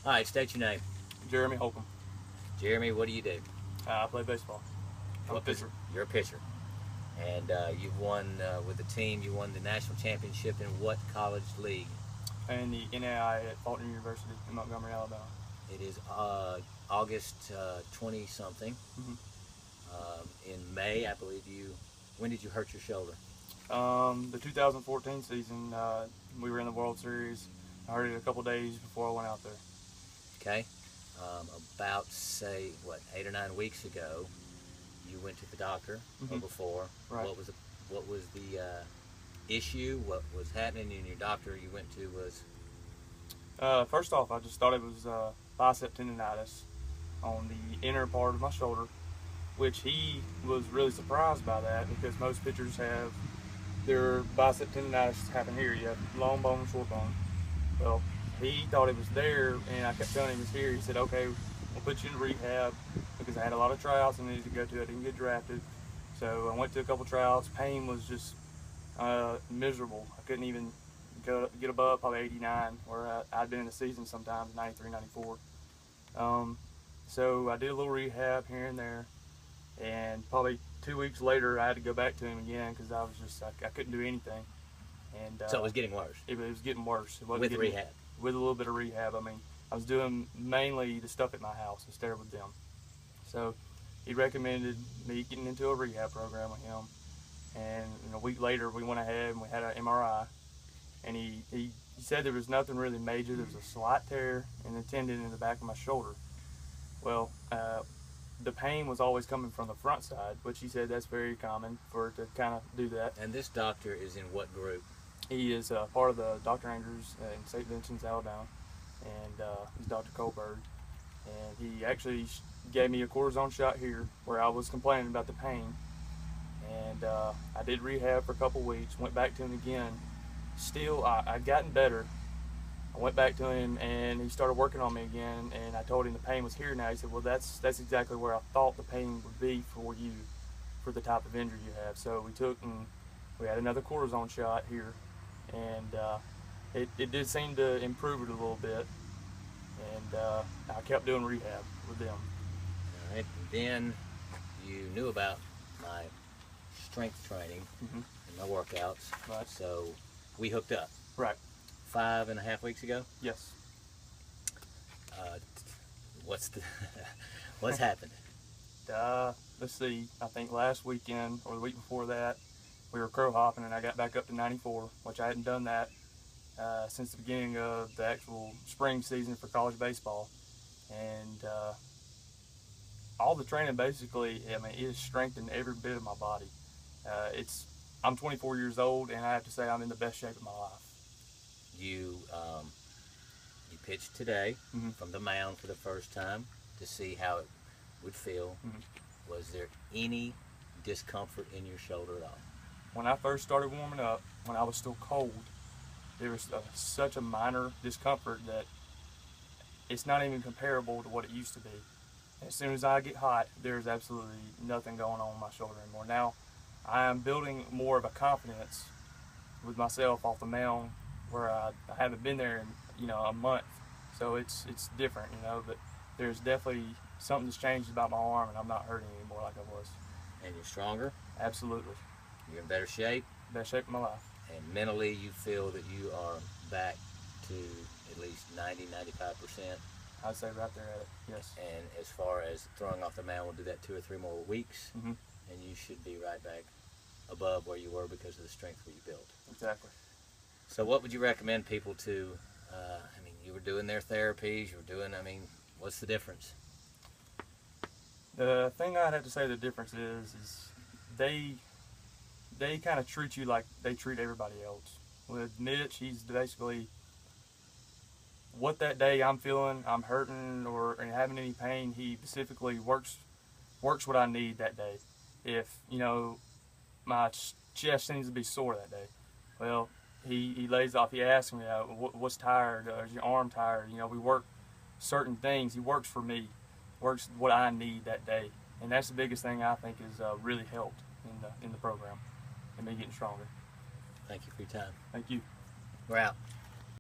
All right, state your name. Jeremy Holcomb. Jeremy, what do you do? I play baseball. I'm a What pitcher. You're a pitcher. And you've won with the team, you won the national championship in what college league? And the NAI at Faulkner University in Montgomery, Alabama. It is August 20-something. Mm-hmm. In May, I believe when did you hurt your shoulder? The 2014 season, we were in the World Series. I hurt it a couple days before I went out there. Okay. About, say, 8 or 9 weeks ago, you went to the doctor, Mm-hmm. or before. Right. What was the issue? What was happening? And your doctor you went to was? First off, I just thought it was bicep tendonitis on the inner part of my shoulder, which he was really surprised by that because most pitchers have their bicep tendonitis happen here. You have long bone and short bone. Well, he thought it was there, and I kept telling him it's here. He said, okay, we'll put you in rehab because I had a lot of tryouts I needed to go to. I didn't get drafted. So I went to a couple tryouts. Pain was just miserable. I couldn't even get above probably 89, where I'd been in the season sometimes, 93, 94. So I did a little rehab here and there, and probably 2 weeks later I had to go back to him again because I couldn't do anything. And So it was getting worse. It was getting worse. It wasn't With getting, rehab. With a little bit of rehab. I mean, I was doing mainly the stuff at my house instead of with them. So he recommended me getting into a rehab program with him. And a week later, we went ahead and we had an MRI. And he said there was nothing really major. There was a slight tear in the tendon in the back of my shoulder. Well, the pain was always coming from the front side, which he said that's very common for it to kind of do that. And this doctor is in what group? He is part of the Dr. Andrews in St. Vincent, Alabama, and he's Dr. Kohlberg. And he actually gave me a cortisone shot here where I was complaining about the pain. And I did rehab for a couple weeks, went back to him again. Still, I'd gotten better. I went back to him and he started working on me again, and I told him the pain was here now. He said, well, that's exactly where I thought the pain would be for you, for the type of injury you have. So we had another cortisone shot here, and it did seem to improve it a little bit, and I kept doing rehab with them. All right. And then you knew about my strength training Mm-hmm. and my workouts. Right. So we hooked up. Right. 5.5 weeks ago. Yes. What's happened? Let's see. I think last weekend or the week before that, we were crow hopping, and I got back up to 94, which I hadn't done that since the beginning of the actual spring season for college baseball. And all the training basically, I mean, it has strengthened every bit of my body. I'm 24 years old, and I have to say I'm in the best shape of my life. You pitched today Mm-hmm. from the mound for the first time to see how it would feel. Mm-hmm. Was there any discomfort in your shoulder at all? When I first started warming up, when I was still cold, there was such a minor discomfort that it's not even comparable to what it used to be. As soon as I get hot, there's absolutely nothing going on with my shoulder anymore. Now, I am building more of a confidence with myself off the mound, where I haven't been there in a month, so it's different, but there's definitely something that's changed about my arm, and I'm not hurting anymore like I was. And you're stronger. Absolutely, You're in better shape. best shape of my life. And mentally, you feel that you are back to at least 90-95%. I'd say right there at it. Yes. And as far as throwing off the mound, we'll do that 2 or 3 more weeks, Mm-hmm. and you should be right back above where you were because of the strength that you built. Exactly. So what would you recommend people to, you were doing their therapies, what's the difference? The thing I'd have to say the difference is they kind of treat you like they treat everybody else. With Mitch, he's basically what that day I'm feeling, I'm hurting or having any pain, he specifically works what I need that day. If, my chest seems to be sore that day, well, he lays off, he asks me, what's tired, is your arm tired? We work certain things, he works for me, works what I need that day. And that's the biggest thing I think has really helped in the program and me getting stronger. Thank you for your time. Thank you. We're out.